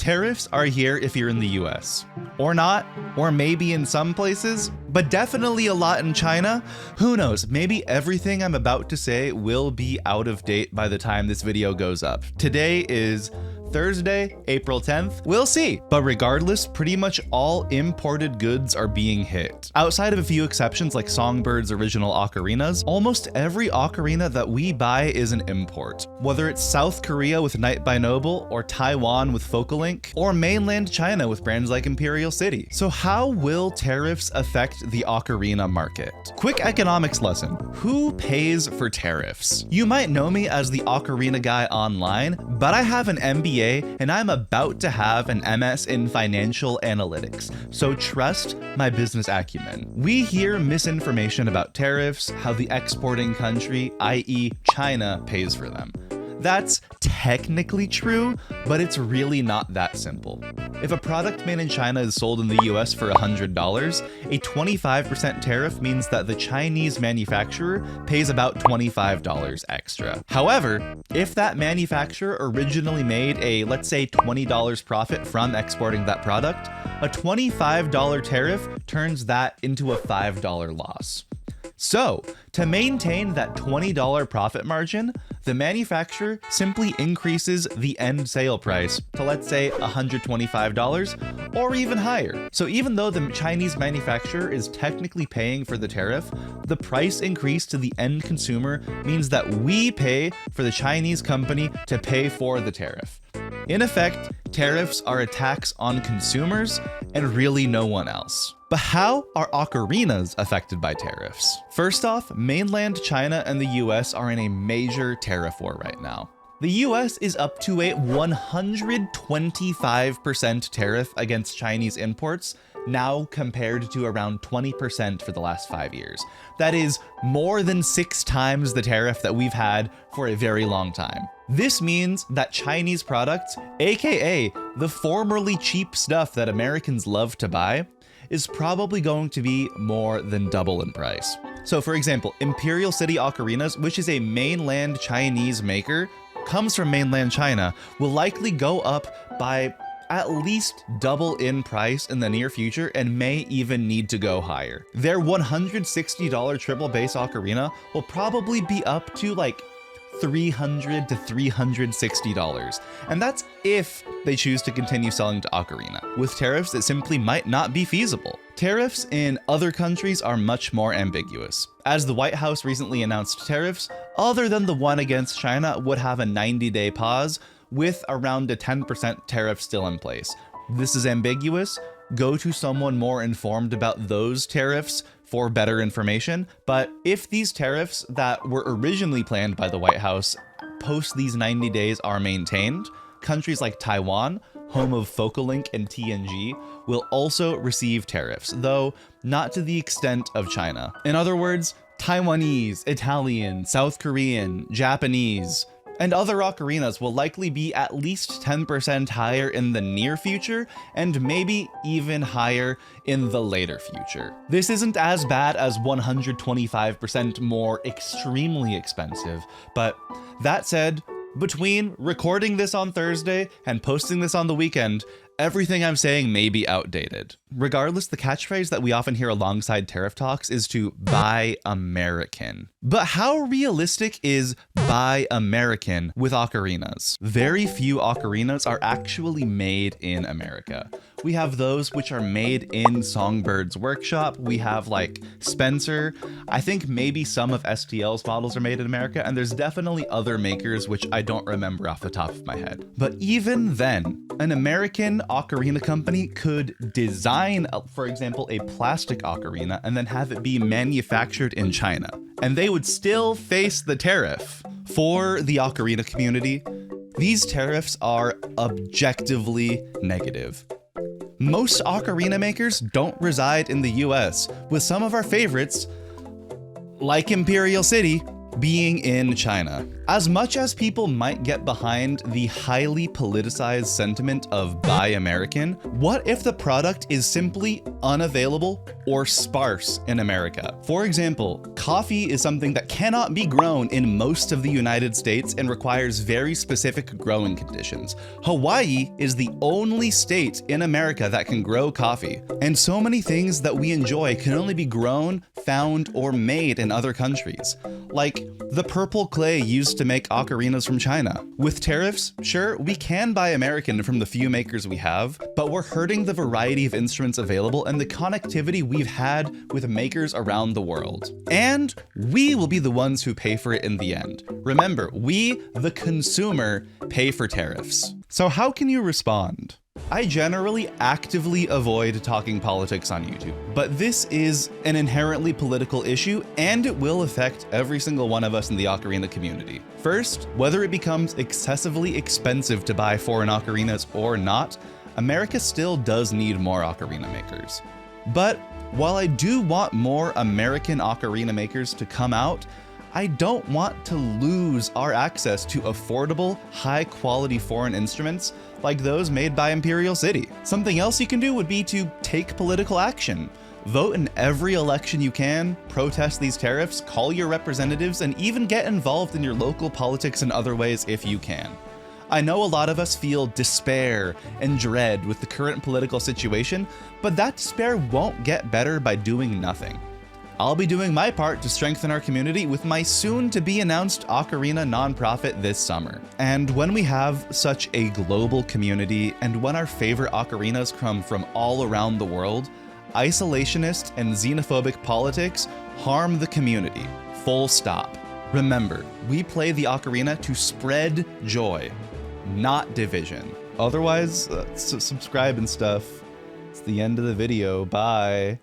Tariffs are here if you're in the US. Or not, or maybe in some places, but definitely a lot in China. Who knows, maybe everything I'm about to say will be out of date by the time this video goes up. Today is Thursday, April 10th. We'll see. But regardless, pretty much all imported goods are being hit. Outside of a few exceptions like Songbird's original Ocarinas, almost every ocarina that we buy is an import. Whether it's South Korea with Night by Noble, or Taiwan with Focalink, or mainland China with brands like Imperial City. So how will tariffs affect the ocarina market? Quick economics lesson. Who pays for tariffs? You might know me as the ocarina guy online, but I have an MBA and I'm about to have an MS in financial analytics, so trust my business acumen. We hear misinformation about tariffs, how the exporting country, i.e. China, pays for them. That's technically true, but it's really not that simple. If a product made in China is sold in the US for $100, a 25% tariff means that the Chinese manufacturer pays about $25 extra. However, if that manufacturer originally made a, let's say, $20 profit from exporting that product, a $25 tariff turns that into a $5 loss. So, to maintain that $20 profit margin, the manufacturer simply increases the end sale price to, let's say, $125 or even higher. So even though the Chinese manufacturer is technically paying for the tariff, the price increase to the end consumer means that we pay for the Chinese company to pay for the tariff. In effect, tariffs are a tax on consumers and really no one else. But how are ocarinas affected by tariffs? First off, mainland China and the US are in a major tariff war right now. The US is up to a 125% tariff against Chinese imports, now compared to around 20% for the last 5 years. That is more than 6 times the tariff that we've had for a very long time. This means that Chinese products, aka the formerly cheap stuff that Americans love to buy, is probably going to be more than double in price. So for example, Imperial City Ocarinas, which is a mainland Chinese maker, comes from mainland China, will likely go up by at least double in price in the near future and may even need to go higher. Their $160 triple bass ocarina will probably be up to like $300 to $360, and that's if they choose to continue selling to Ocarina. With tariffs, it simply might not be feasible. Tariffs in other countries are much more ambiguous. As the White House recently announced, tariffs, other than the one against China, would have a 90-day pause with around a 10% tariff still in place. This is ambiguous. Go to someone more informed about those tariffs for better information. But if these tariffs that were originally planned by the White House post these 90 days are maintained, countries like Taiwan, home of Focalink and TNG, will also receive tariffs, though not to the extent of China. In other words, Taiwanese, Italian, South Korean, Japanese, and other ocarinas will likely be at least 10% higher in the near future, and maybe even higher in the later future. This isn't as bad as 125% more extremely expensive, but that said, between recording this on Thursday and posting this on the weekend, everything I'm saying may be outdated. Regardless, the catchphrase that we often hear alongside tariff talks is to buy American. But how realistic is buy American with ocarinas? Very few ocarinas are actually made in America. We have those which are made in Songbird's workshop. We have like Spencer. I think maybe some of STL's models are made in America, and there's definitely other makers which I don't remember off the top of my head. But even then, an American ocarina company could design, for example, a plastic ocarina and then have it be manufactured in China, and they would still face the tariff. For the ocarina community, these tariffs are objectively negative. Most ocarina makers don't reside in the US, with some of our favorites, like Imperial City, being in China. As much as people might get behind the highly politicized sentiment of Buy American, what if the product is simply unavailable or sparse in America? For example, coffee is something that cannot be grown in most of the United States and requires very specific growing conditions. Hawaii is the only state in America that can grow coffee, and so many things that we enjoy can only be grown, found, or made in other countries. Like the purple clay used to make ocarinas from China. With tariffs, sure, we can buy American from the few makers we have, but we're hurting the variety of instruments available and the connectivity we've had with makers around the world. And we will be the ones who pay for it in the end. Remember, we, the consumer, pay for tariffs. So how can you respond? I generally actively avoid talking politics on YouTube, but this is an inherently political issue and it will affect every single one of us in the Ocarina community. First, whether it becomes excessively expensive to buy foreign ocarinas or not, America still does need more ocarina makers. But while I do want more American ocarina makers to come out, I don't want to lose our access to affordable, high-quality foreign instruments like those made by Imperial City. Something else you can do would be to take political action. Vote in every election you can, protest these tariffs, call your representatives, and even get involved in your local politics in other ways if you can. I know a lot of us feel despair and dread with the current political situation, but that despair won't get better by doing nothing. I'll be doing my part to strengthen our community with my soon-to-be-announced Ocarina nonprofit this summer. And when we have such a global community, and when our favorite ocarinas come from all around the world, isolationist and xenophobic politics harm the community. Full stop. Remember, we play the ocarina to spread joy, not division. Otherwise, subscribe and stuff. It's the end of the video. Bye.